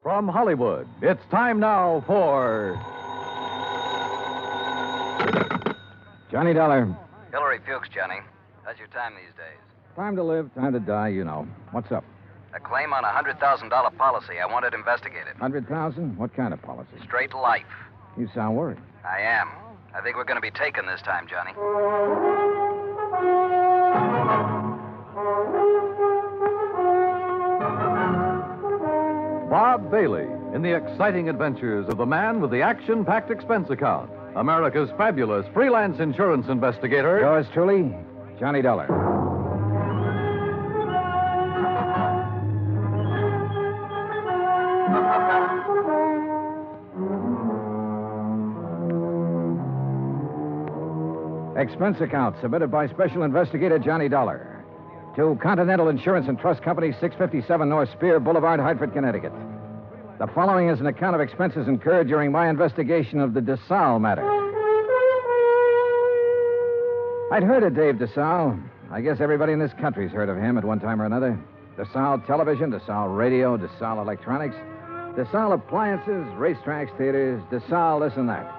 From Hollywood, it's time now for Johnny Dollar. Hillary Fuchs, Johnny. How's your time these days? Time to live, time to die, you know. What's up? A claim on a $100,000 policy. I want it investigated. 100,000? What kind of policy? Straight life. You sound worried. I am. I think we're going to be taken this time, Johnny. Bob Bailey in the exciting adventures of the man with the action-packed expense account. America's fabulous freelance insurance investigator. Yours truly, Johnny Dollar. Expense account submitted by Special Investigator Johnny Dollar to Continental Insurance and Trust Company, 657 North Spear Boulevard, Hartford, Connecticut. The following is an account of expenses incurred during my investigation of the Desalles matter. I'd heard of Dave Desalles. I guess everybody in this country's heard of him at one time or another. Desalles Television, Desalles Radio, Desalles Electronics, Desalles Appliances, racetracks, theaters, Desalles this and that.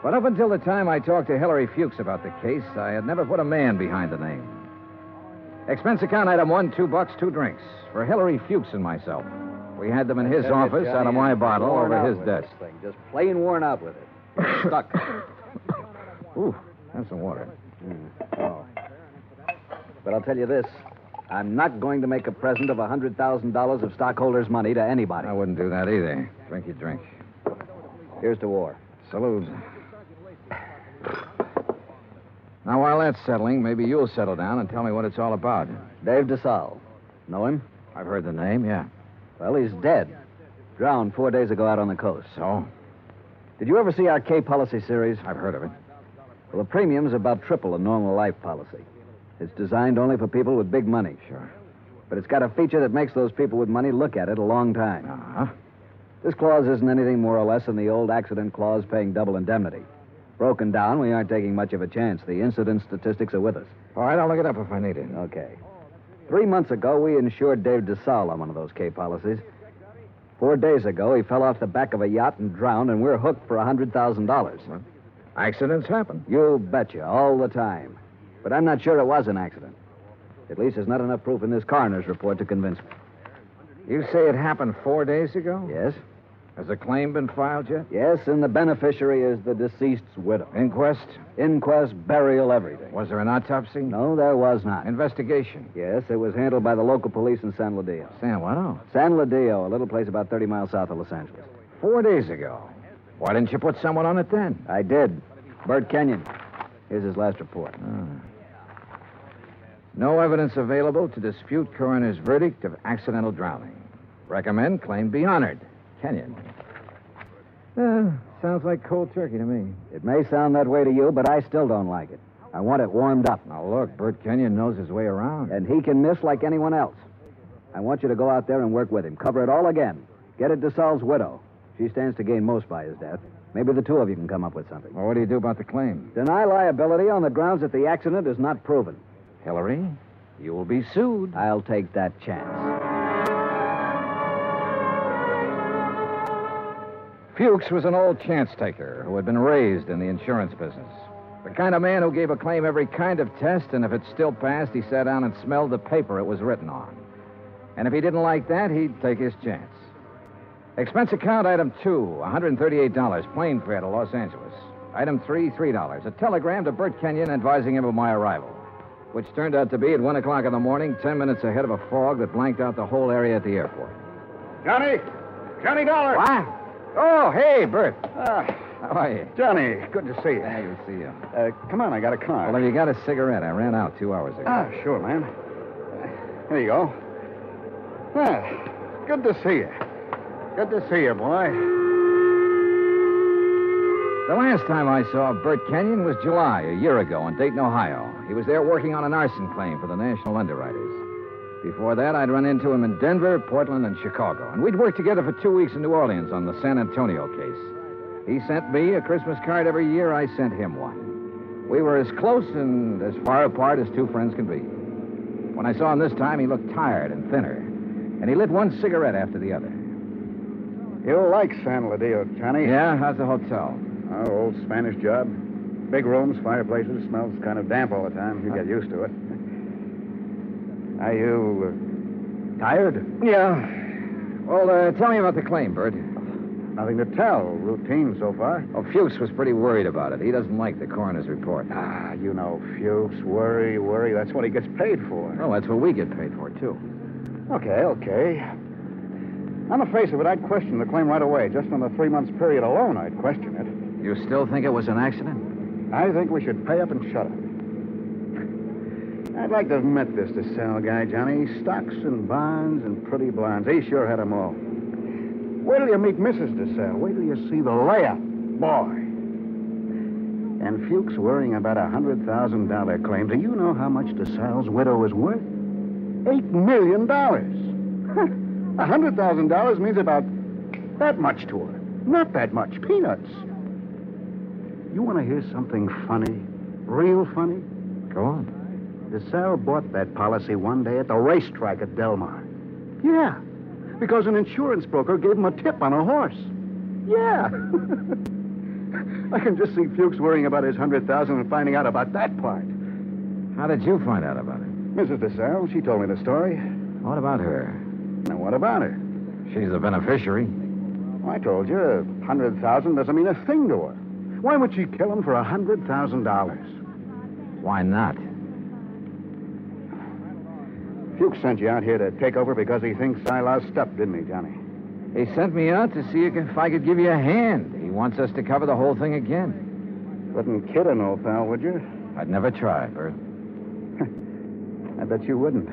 But up until the time I talked to Hillary Fuchs about the case, I had never put a man behind the name. Expense account item $1, $2, 2 drinks for Hillary Fuchs and myself. We had them in his office out of my bottle over his desk. Just plain worn out with it. Stuck. Ooh, have some water. Oh. But I'll tell you this. I'm not going to make a present of $100,000 of stockholders' money to anybody. I wouldn't do that either. Drink your drink. Here's to war. Salute. Now, while that's settling, maybe you'll settle down and tell me what it's all about. Dave Desalles. Know him? I've heard the name, yeah. Well, he's dead. Drowned 4 days ago out on the coast. So? Did you ever see our K policy series? I've heard of it. Well, the premium's about triple a normal life policy. It's designed only for people with big money. Sure. But it's got a feature that makes those people with money look at it a long time. Uh-huh. This clause isn't anything more or less than the old accident clause paying double indemnity. Broken down, we aren't taking much of a chance. The incident statistics are with us. All right, I'll look it up if I need it. Okay. 3 months ago, we insured Dave Desalles on one of those K policies. 4 days ago, he fell off the back of a yacht and drowned, and we're hooked for $100,000. Well, accidents happen. You betcha, all the time. But I'm not sure it was an accident. At least there's not enough proof in this coroner's report to convince me. You say it happened 4 days ago? Yes? Has a claim been filed yet? Yes, and the beneficiary is the deceased's widow. Inquest? Inquest, burial, everything. Was there an autopsy? No, there was not. Investigation? Yes, it was handled by the local police in San Ladillo. San what? Oh. San Ladillo, a little place about 30 miles south of Los Angeles. 4 days ago. Why didn't you put someone on it then? I did. Bert Kenyon. Here's his last report. No evidence available to dispute coroner's verdict of accidental drowning. Recommend claim be honored. Kenyon. Sounds like cold turkey to me. It may sound that way to you, but I still don't like it. I want it warmed up. Now, look, Bert Kenyon knows his way around. And he can miss like anyone else. I want you to go out there and work with him. Cover it all again. Get at Desalles' widow. She stands to gain most by his death. Maybe the two of you can come up with something. Well, what do you do about the claim? Deny liability on the grounds that the accident is not proven. Hillary, you will be sued. I'll take that chance. Fuchs was an old chance taker who had been raised in the insurance business. The kind of man who gave a claim every kind of test, and if it still passed, he sat down and smelled the paper it was written on. And if he didn't like that, he'd take his chance. Expense account item 2, $138, plane fare to Los Angeles. Item 3, $3, a telegram to Bert Kenyon advising him of my arrival, which turned out to be at 1 o'clock in the morning, 10 minutes ahead of a fog that blanked out the whole area at the airport. Johnny Dollar. What? Oh, hey, Bert. How are you? Johnny, good to see you. Hey, good to see you. Come on, I got a car. Well, have you got a cigarette? I ran out 2 hours ago. Sure, man. Here you go. Good to see you. Good to see you, boy. The last time I saw Bert Kenyon was July, a year ago, in Dayton, Ohio. He was there working on an arson claim for the National Underwriters. Before that, I'd run into him in Denver, Portland, and Chicago. And we'd worked together for 2 weeks in New Orleans on the San Antonio case. He sent me a Christmas card every year. I sent him one. We were as close and as far apart as two friends can be. When I saw him this time, he looked tired and thinner. And he lit one cigarette after the other. You'll like San Ladillo, Johnny. Yeah? How's the hotel? Oh, old Spanish job. Big rooms, fireplaces, smells kind of damp all the time. You get used to it. Are you tired? Yeah. Well, tell me about the claim, Bert. Nothing to tell. Routine so far. Oh, Fuchs was pretty worried about it. He doesn't like the coroner's report. Ah, you know, Fuchs, worry. That's what he gets paid for. Oh, that's what we get paid for, too. Okay. On the face of it, I'd question the claim right away. Just on the 3 months period alone, I'd question it. You still think it was an accident? I think we should pay up and shut up. I'd like to have met this DeSalle guy, Johnny. Stocks and bonds and pretty blondes. He sure had 'em all. Wait till you meet Mrs. DeSalle. Wait till you see the layup. Boy. And Fuchs worrying about a $100,000 claim. Do you know how much DeSalle's widow is worth? $8 million. $100,000 means about that much to her. Not that much. Peanuts. You want to hear something funny? Real funny? Go on. DeSalle bought that policy one day at the racetrack at Del Mar. Yeah, because an insurance broker gave him a tip on a horse. Yeah. I can just see Fuchs worrying about his $100,000 and finding out about that part. How did you find out about it? Mrs. DeSalle, she told me the story. What about her? Now, what about her? She's the beneficiary. Well, I told you, $100,000 doesn't mean a thing to her. Why would she kill him for $100,000? Why not? Fuchs sent you out here to take over because he thinks I lost stuff, didn't he, Johnny? He sent me out to see if I could give you a hand. He wants us to cover the whole thing again. Wouldn't kid an old pal, would you? I'd never try, Bert. I bet you wouldn't.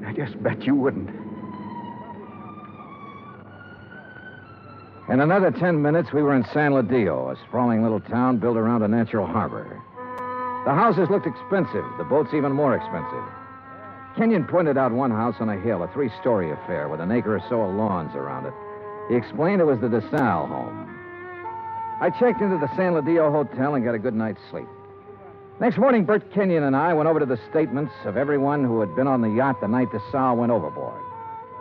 I just bet you wouldn't. In another 10 minutes, we were in San Ladillo, a sprawling little town built around a natural harbor. The houses looked expensive, the boats even more expensive. Kenyon pointed out one house on a hill, a 3-story affair with an acre or so of lawns around it. He explained it was the DeSalle home. I checked into the San Ladillo Hotel and got a good night's sleep. Next morning, Bert Kenyon and I went over to the statements of everyone who had been on the yacht the night DeSalle went overboard.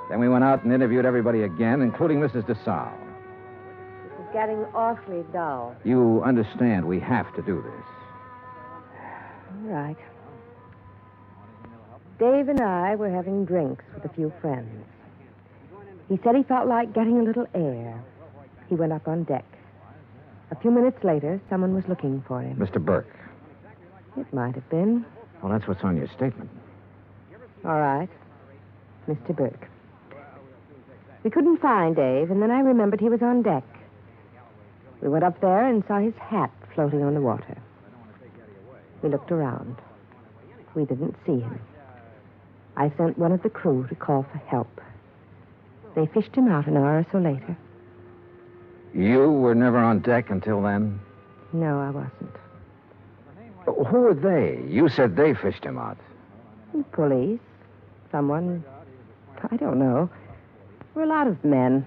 Then we went out and interviewed everybody again, including Mrs. DeSalle. It's getting awfully dull. You understand we have to do this. All right. Dave and I were having drinks with a few friends. He said he felt like getting a little air. He went up on deck. A few minutes later, someone was looking for him. Mr. Burke. It might have been. Well, that's what's on your statement. All right. Mr. Burke. We couldn't find Dave, and then I remembered he was on deck. We went up there and saw his hat floating on the water. We looked around. We didn't see him. I sent one of the crew to call for help. They fished him out an hour or so later. You were never on deck until then? No, I wasn't. Who were they? You said they fished him out. Police. Someone. I don't know. There were a lot of men.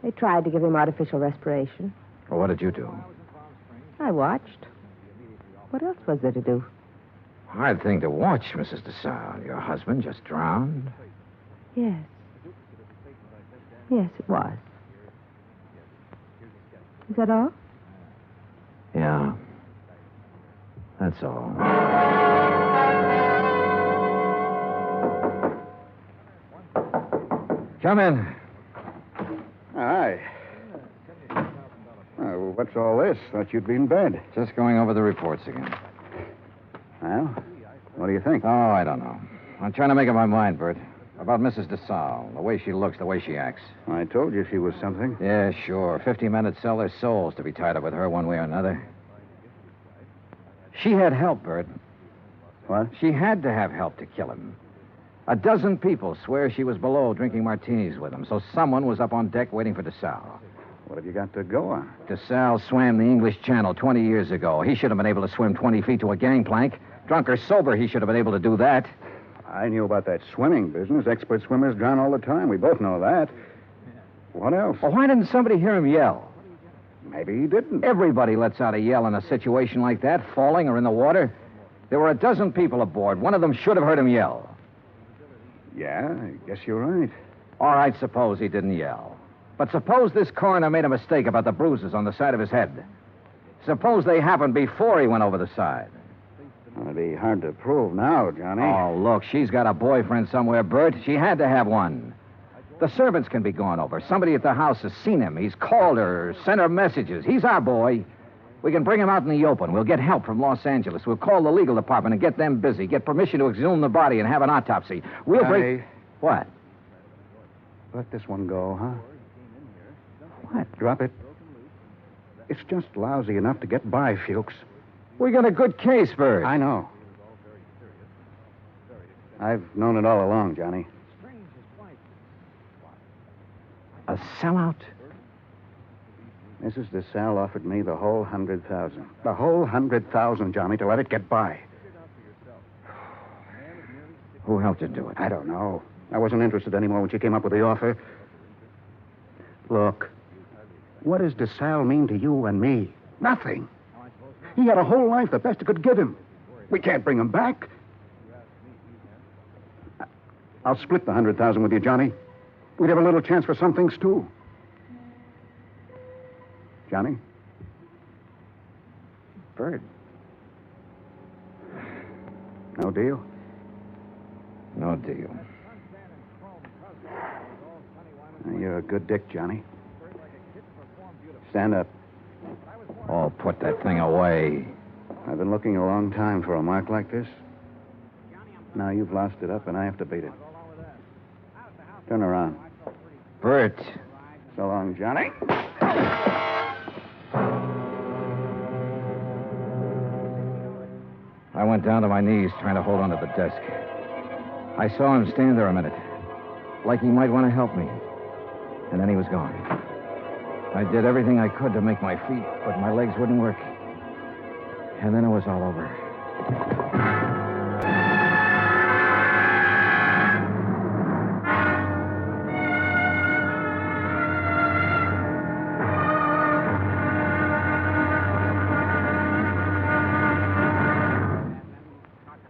They tried to give him artificial respiration. Well, what did you do? I watched. What else was there to do? Hard thing to watch, Mrs. DeSalle. Your husband just drowned. Yes. Yes, it was. Is that all? Yeah. That's all. Come in. Hi. What's all this? Thought you'd be in bed. Just going over the reports again. Well, what do you think? Oh, I don't know. I'm trying to make up my mind, Bert. About Mrs. DeSalle, the way she looks, the way she acts. I told you she was something. Yeah, sure. 50 men would sell their souls to be tied up with her one way or another. She had help, Bert. What? She had to have help to kill him. A dozen people swear she was below drinking martinis with him, so someone was up on deck waiting for DeSalle. What have you got to go on? DeSalle swam the English Channel 20 years ago. He should have been able to swim 20 feet to a gangplank. Drunk or sober, he should have been able to do that. I knew about that swimming business. Expert swimmers drown all the time. We both know that. What else? Well, why didn't somebody hear him yell? Maybe he didn't. Everybody lets out a yell in a situation like that, falling or in the water. There were a dozen people aboard. One of them should have heard him yell. Yeah, I guess you're right. All right, suppose he didn't yell. But suppose this coroner made a mistake about the bruises on the side of his head. Suppose they happened before he went over the side. It'd be hard to prove now, Johnny. Oh, look, she's got a boyfriend somewhere, Bert. She had to have one. The servants can be gone over. Somebody at the house has seen him. He's called her, sent her messages. He's our boy. We can bring him out in the open. We'll get help from Los Angeles. We'll call the legal department and get them busy. Get permission to exhume the body and have an autopsy. We'll bring... What? Let this one go, huh? What? Drop it. It's just lousy enough to get by, Fuchs. We got a good case, Bert. I know. I've known it all along, Johnny. A sellout? Mrs. Desalles offered me the whole 100,000. The whole 100,000, Johnny, to let it get by. Who helped you do it? I don't know. I wasn't interested anymore when she came up with the offer. Look, what does Desalles mean to you and me? Nothing. He had a whole life, the best it could give him. We can't bring him back. I'll split the 100,000 with you, Johnny. We'd have a little chance for some things, too. Johnny? Bert. No deal? No deal. You're a good dick, Johnny. Stand up. Oh, put that thing away. I've been looking a long time for a mark like this. Now you've lost it up, and I have to beat it. Turn around. Bert. So long, Johnny. I went down to my knees trying to hold onto the desk. I saw him stand there a minute, like he might want to help me. And then he was gone. I did everything I could to make my feet, but my legs wouldn't work. And then it was all over.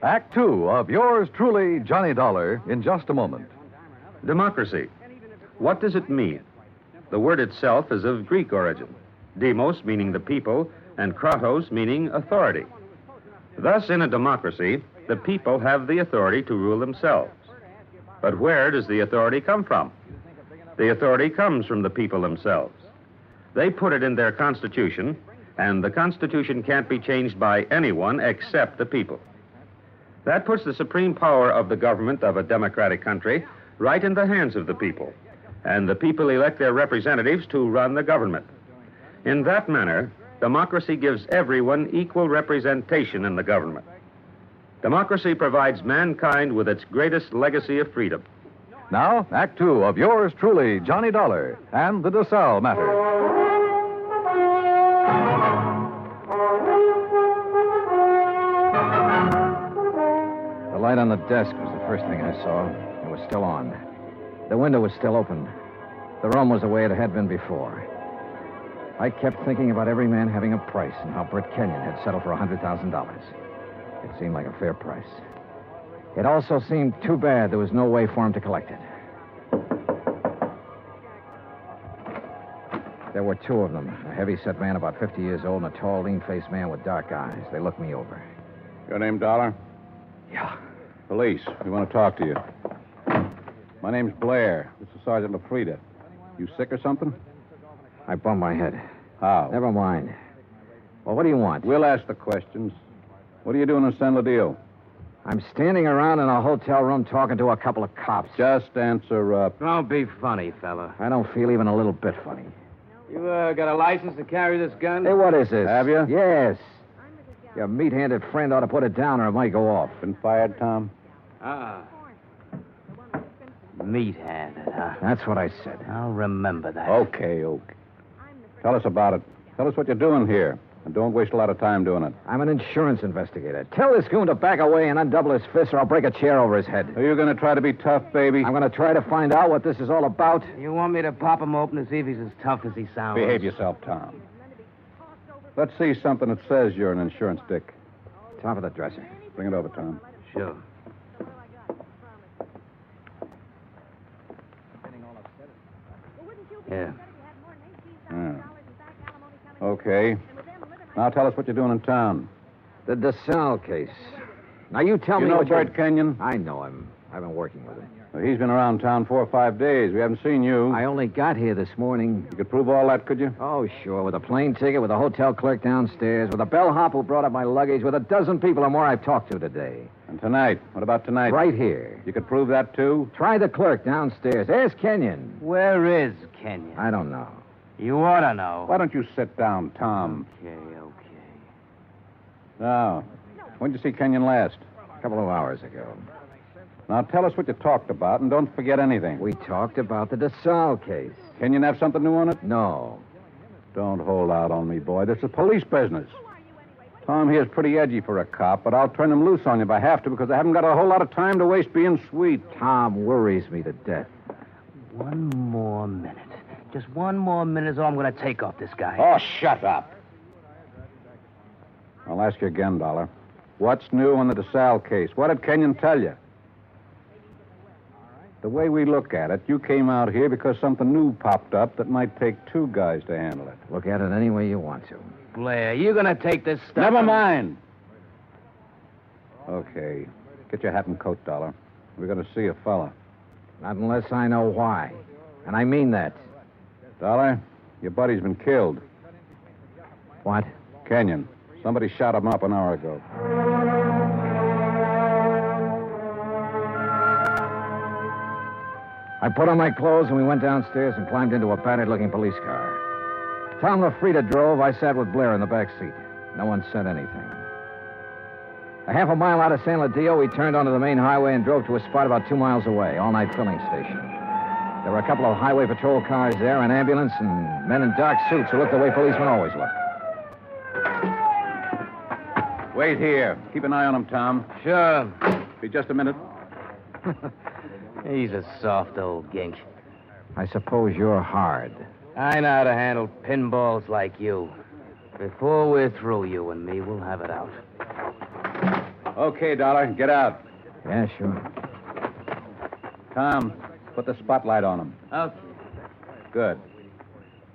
Act two of yours truly, Johnny Dollar, in just a moment. Democracy. What does it mean? The word itself is of Greek origin. Demos meaning the people, and kratos meaning authority. Thus, in a democracy, the people have the authority to rule themselves. But where does the authority come from? The authority comes from the people themselves. They put it in their Constitution, and the Constitution can't be changed by anyone except the people. That puts the supreme power of the government of a democratic country right in the hands of the people, and the people elect their representatives to run the government. In that manner, democracy gives everyone equal representation in the government. Democracy provides mankind with its greatest legacy of freedom. Now, Act two of yours truly, Johnny Dollar, and the Desalles matter. The light on the desk was the first thing I saw. It was still on. The window was still open. The room was the way it had been before. I kept thinking about every man having a price and how Britt Kenyon had settled for $100,000. It seemed like a fair price. It also seemed too bad there was no way for him to collect it. There were two of them, a heavy-set man about 50 years old and a tall, lean-faced man with dark eyes. They looked me over. Your name, Dollar? Yeah. Police. We want to talk to you. My name's Blair. This is Sergeant LaFrida. You sick or something? I bumped my head. How? Never mind. Well, what do you want? We'll ask the questions. What are you doing in San Ladillo? I'm standing around in a hotel room talking to a couple of cops. Just answer up. Don't be funny, fella. I don't feel even a little bit funny. You got a license to carry this gun? Hey, what is this? Have you? Yes. Your meat-handed friend ought to put it down or it might go off. Been fired, Tom? Ah. Meat-handed, huh? That's what I said. I'll remember that. Okay. Tell us about it. Tell us what you're doing here. And don't waste a lot of time doing it. I'm an insurance investigator. Tell this goon to back away and undouble his fist or I'll break a chair over his head. Are you going to try to be tough, baby? I'm going to try to find out what this is all about. You want me to pop him open to see if he's as tough as he sounds? Behave yourself, Tom. Let's see something that says you're an insurance dick. Top of the dresser. Bring it over, Tom. Sure. Yeah. Yeah. Okay. Now tell us what you're doing in town. The Desalles case. Now, you tell You me know what Bert Kenyon? I know him. I've been working with him. Well, he's been around town 4 or 5 days. We haven't seen you. I only got here this morning. You could prove all that, could you? Oh, sure. With a plane ticket, with a hotel clerk downstairs, with a bellhop who brought up my luggage, with a dozen people or more I've talked to today. And tonight? What about tonight? Right here. You could prove that, too? Try the clerk downstairs. Ask Kenyon. Where is Kenyon? I don't know. You ought to know. Why don't you sit down, Tom? Okay. Now, when did you see Kenyon last? A couple of hours ago. Now, tell us what you talked about, and don't forget anything. We talked about the Desalles case. Kenyon have something new on it? No. Don't hold out on me, boy. This is police business. Tom here's pretty edgy for a cop, but I'll turn him loose on you if I have to, because I haven't got a whole lot of time to waste being sweet. Tom worries me to death. One more minute. Just one more minute is all I'm going to take off this guy. Oh, shut up. I'll ask you again, Dollar. What's new on the Desalles case? What did Kenyon tell you? The way we look at it, you came out here because something new popped up that might take 2 guys to handle it. Look at it any way you want to. Blair, you going to take this stuff? Never mind. Okay. Get your hat and coat, Dollar. We're going to see a fella. Not unless I know why. And I mean that. Dollar, your buddy's been killed. What? Kenyon. Somebody shot him up an hour ago. I put on my clothes and we went downstairs and climbed into a battered-looking police car. Tom LaFrida drove. I sat with Blair in the back seat. No one said anything. A half a mile out of San Ladillo, we turned onto the main highway and drove to a spot about 2 miles away, all-night filling station. There were a couple of highway patrol cars there, an ambulance, and men in dark suits who looked the way policemen always look. Wait here. Keep an eye on him, Tom. Sure. Be just a minute. He's a soft old gink. I suppose you're hard. I know how to handle pinballs like you. Before we're through, you and me, we'll have it out. Okay, Dollar. Get out. Yeah, sure. Tom, put the spotlight on him. Okay. Good.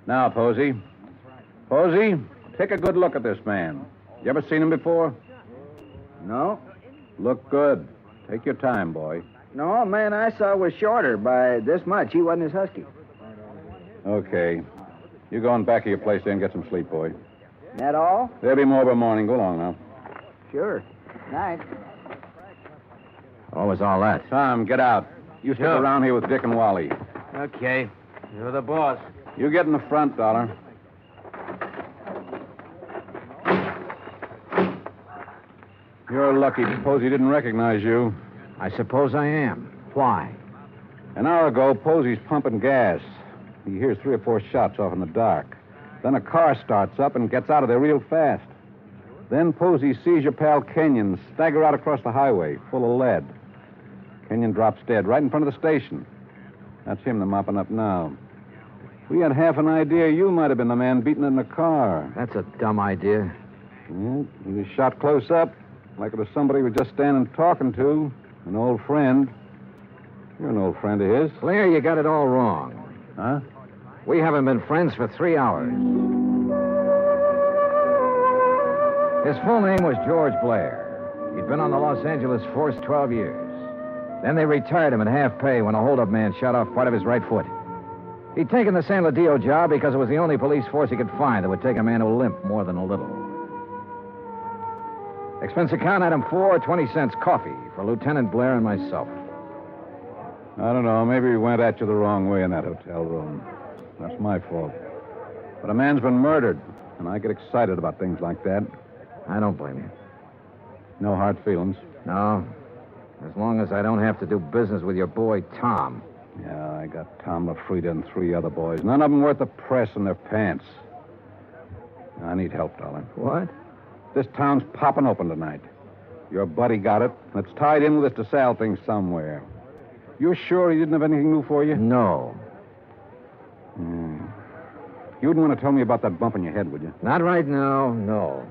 Now, Posey. Posey, take a good look at this man. You ever seen him before? No? Look good. Take your time, boy. No, man I saw was shorter by this much. He wasn't as husky. Okay. You go on back of your place there and get some sleep, boy. That all? There'll be more by morning. Go along now. Sure. Night. What was all that? Tom, get out. You stick Sure. around here with Dick and Wally. Okay. You're the boss. You get in the front, Dollar. You're lucky Posey didn't recognize you. I suppose I am. Why? An hour ago, Posey's pumping gas. He hears 3 or 4 shots off in the dark. Then a car starts up and gets out of there real fast. Then Posey sees your pal Kenyon stagger out across the highway, full of lead. Kenyon drops dead right in front of the station. That's him they're mopping up now. We had half an idea you might have been the man beaten in the car. That's a dumb idea. Yeah, he was shot close up, like it was somebody we were just standing talking to, an old friend. You're an old friend of his. Blair, you got it all wrong. Huh? We haven't been friends for 3 hours. His full name was George Blair. He'd been on the Los Angeles force 12 years. Then they retired him at half pay when a holdup man shot off part of his right foot. He'd taken the San Ladillo job because it was the only police force he could find that would take a man who limped more than a little. Expense account item 4, 20 cents coffee for Lieutenant Blair and myself. I don't know. Maybe we went at you the wrong way in that hotel room. That's my fault. But a man's been murdered, and I get excited about things like that. I don't blame you. No hard feelings. No. As long as I don't have to do business with your boy, Tom. Yeah, I got Tom LaFrida and 3 other boys. None of them worth the press in their pants. I need help, darling. What? This town's popping open tonight. Your buddy got it. It's tied in with this Desalles thing somewhere. You're sure he didn't have anything new for you? No. You wouldn't want to tell me about that bump in your head, would you? Not right now, no.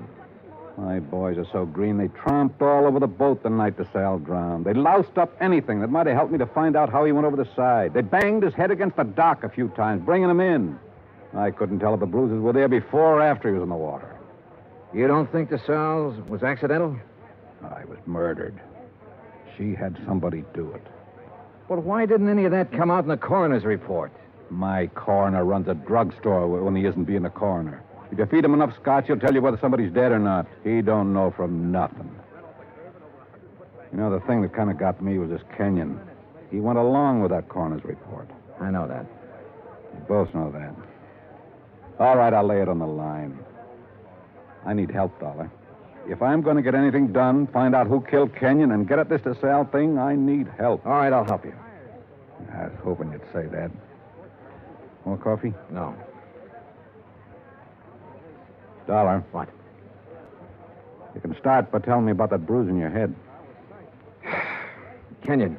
My boys are so green, they tromped all over the boat the night DeSalle drowned. They loused up anything that might have helped me to find out how he went over the side. They banged his head against the dock a few times, bringing him in. I couldn't tell if the bruises were there before or after he was in the water. You don't think DeSalles was accidental? I was murdered. She had somebody do it. Well, why didn't any of that come out in the coroner's report? My coroner runs a drugstore when he isn't being a coroner. If you feed him enough scotch, he'll tell you whether somebody's dead or not. He don't know from nothing. You know, the thing that kind of got me was this Kenyon. He went along with that coroner's report. I know that. You both know that. All right, I'll lay it on the line. I need help, Dollar. If I'm going to get anything done, find out who killed Kenyon, and get at this DeSalle thing, I need help. All right, I'll help you. I was hoping you'd say that. More coffee? No. Dollar. What? You can start by telling me about that bruise in your head. Kenyon.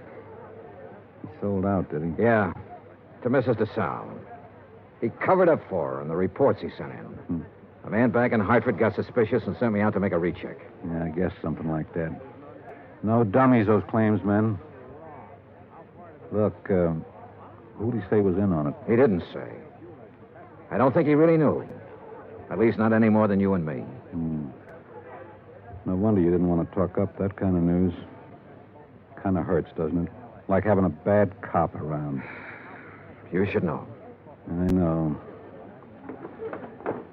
He sold out, did he? Yeah. To Mrs. DeSalle. He covered up for her in the reports he sent in. A man back in Hartford got suspicious and sent me out to make a recheck. Yeah, I guess something like that. No dummies, those claims men. Look, who'd he say was in on it? He didn't say. I don't think he really knew. At least not any more than you and me. No wonder you didn't want to talk up that kind of news. Kind of hurts, doesn't it? Like having a bad cop around. You should know. I know.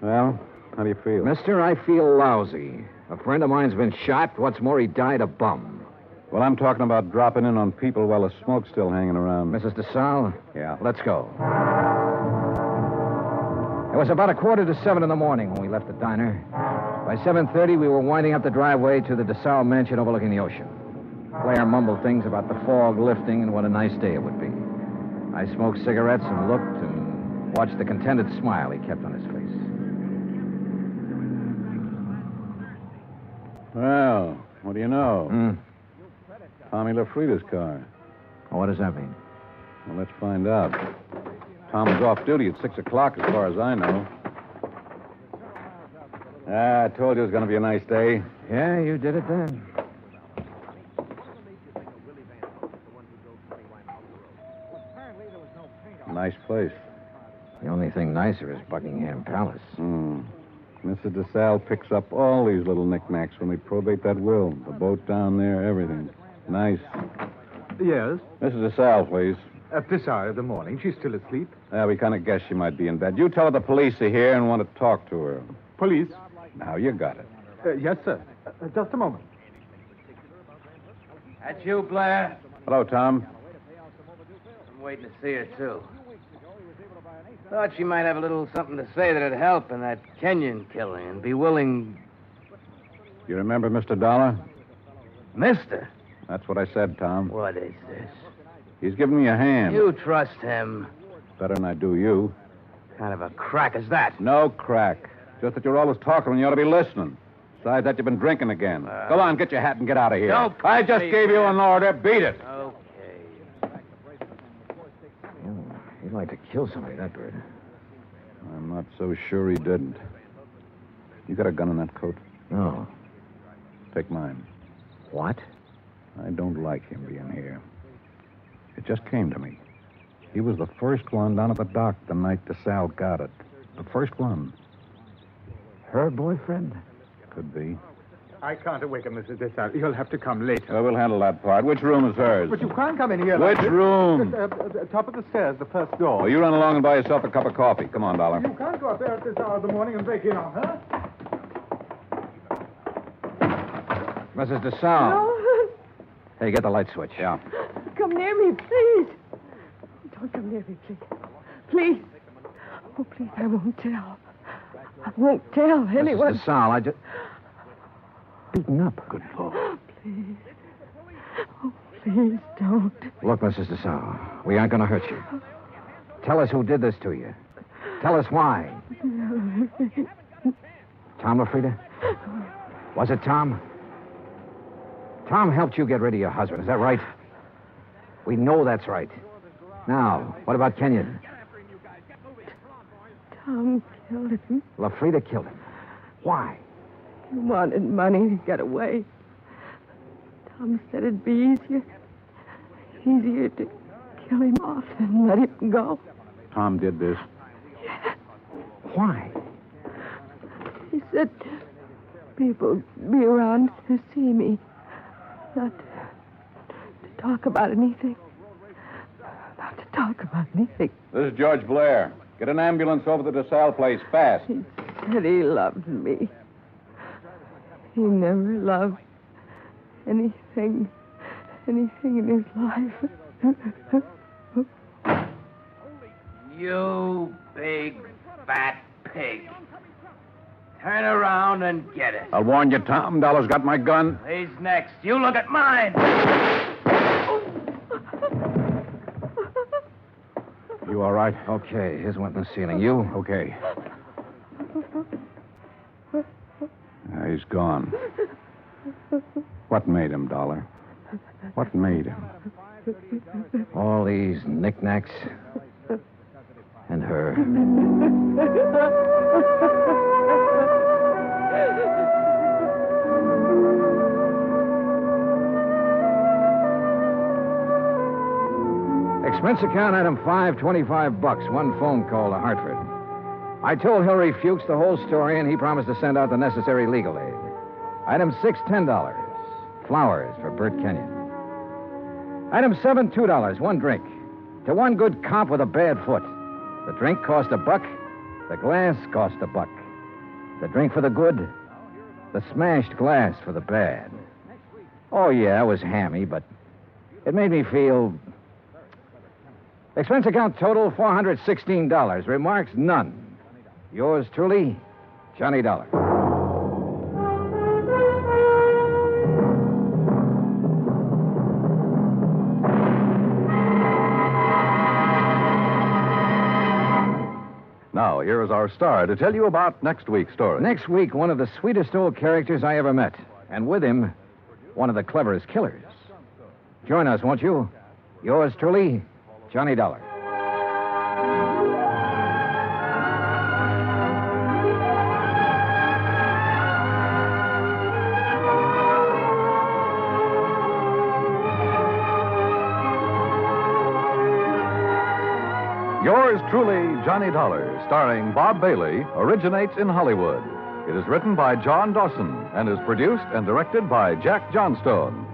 Well, how do you feel? Mister, I feel lousy. A friend of mine's been shot. What's more, he died a bum. Well, I'm talking about dropping in on people while the smoke's still hanging around. Mrs. DeSalle? Yeah. Let's go. It was about 6:45 in the morning when we left the diner. By 7:30, we were winding up the driveway to the DeSalle mansion overlooking the ocean. Claire mumbled things about the fog lifting and what a nice day it would be. I smoked cigarettes and looked and watched the contented smile he kept on his face. Well, what do you know? Tommy LaFrida's car. Well, what does that mean? Well, let's find out. Tom was off duty at 6 o'clock, as far as I know. I told you it was going to be a nice day. Yeah, you did it then. Nice place. The only thing nicer is Buckingham Palace. Mrs. DeSalle picks up all these little knickknacks when we probate that will. The boat down there, everything. Nice. Yes? Mrs. DeSalle, please. At this hour of the morning. She's still asleep. We kind of guessed she might be in bed. You tell her the police are here and want to talk to her. Police? Now, you got it. Yes, sir. Just a moment. That's you, Blair? Hello, Tom. I'm waiting to see her, too. Thought she might have a little something to say that'd help in that Kenyon killing and be willing... You remember Mr. Dollar? Mister? That's what I said, Tom. What is this? He's giving me a hand. You trust him. Better than I do you. Kind of a crack is that? No crack. Just that you're always talking when you ought to be listening. Besides that, you've been drinking again. Go on, get your hat and get out of here. Don't I just gave you an order. Beat it. Okay. He'd like to kill somebody, that bird. I'm not so sure he didn't. You got a gun in that coat? No. Take mine. What? I don't like him being here. It just came to me. He was the first one down at the dock the night DeSalle got it. The first one. Her boyfriend? Could be. I can't awaken Mrs. DeSalle. You'll have to come later. Well, we'll handle that part. Which room is hers? But you can't come in here Which like this. room? Top of the stairs, the first door. Well, you run along and buy yourself a cup of coffee. Come on, Dollar. You can't go up there at this hour of the morning and break in on her. Mrs. DeSalle. No. Hey, get the light switch. Yeah. Come near me, please. Don't come near me, please. Please. Oh, please, I won't tell. I won't tell anyone. Mrs. DeSalle, I just... Beaten up. Good Lord. Please. Oh, please don't. Look, Mrs. DeSalle, we aren't going to hurt you. Tell us who did this to you. Tell us why. Tom LaFrida? Was it Tom? Tom helped you get rid of your husband, is that right? We know that's right. Now, what about Kenyon? Tom killed him. LaFrida killed him. Why? He wanted money to get away. Tom said it'd be easier to kill him off than let him go. Tom did this. Why? He said people would be around to see me, not to talk about anything. Not to talk about anything. This is George Blair. Get an ambulance over to the Desalles place, fast. He said he loved me. He never loved anything in his life. You big, fat pig. Turn around and get it. I'll warn you, Tom. Dollar's got my gun. He's next. You look at mine. You all right? Okay, his went in the ceiling. You? Okay. He's gone. What made him, Dollar? What made him? All these knickknacks. And her. Expense account item 5, $25. One phone call to Hartford. I told Hilary Fuchs the whole story, and he promised to send out the necessary legal aid. Item 6, $10. Flowers for Bert Kenyon. Item 7, $2. One drink. To one good cop with a bad foot. The drink cost $1. The glass cost $1. The drink for the good. The smashed glass for the bad. Oh, yeah, it was hammy, but it made me feel... Expense account total, $416. Remarks, none. Yours truly, Johnny Dollar. Now, here is our star to tell you about next week's story. Next week, one of the sweetest old characters I ever met. And with him, one of the cleverest killers. Join us, won't you? Yours truly, Johnny Dollar. Yours truly, Johnny Dollar, starring Bob Bailey, originates in Hollywood. It is written by John Dawson and is produced and directed by Jack Johnstone.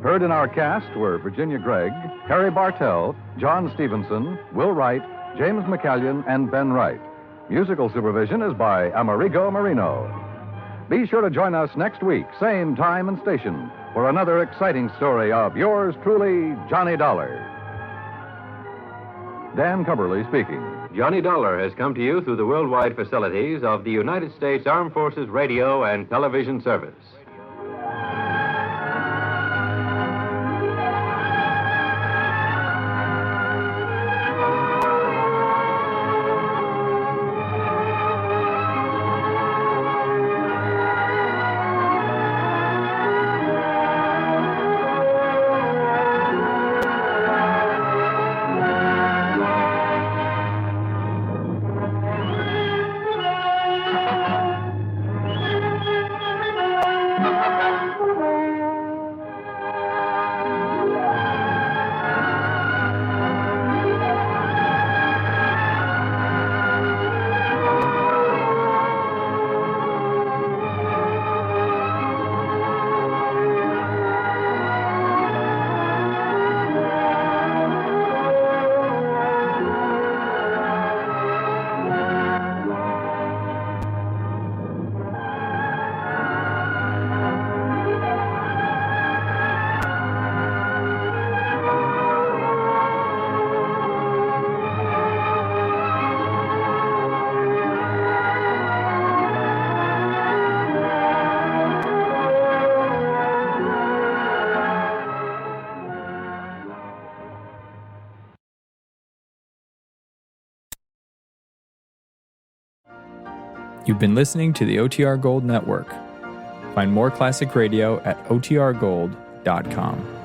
Heard in our cast were Virginia Gregg, Harry Bartell, John Stevenson, Will Wright, James McCallion, and Ben Wright. Musical supervision is by Amerigo Marino. Be sure to join us next week, same time and station, for another exciting story of yours truly, Johnny Dollar. Dan Cubberly speaking. Johnny Dollar has come to you through the worldwide facilities of the United States Armed Forces Radio and Television Service. You've been listening to the OTR Gold Network. Find more classic radio at otrgold.com.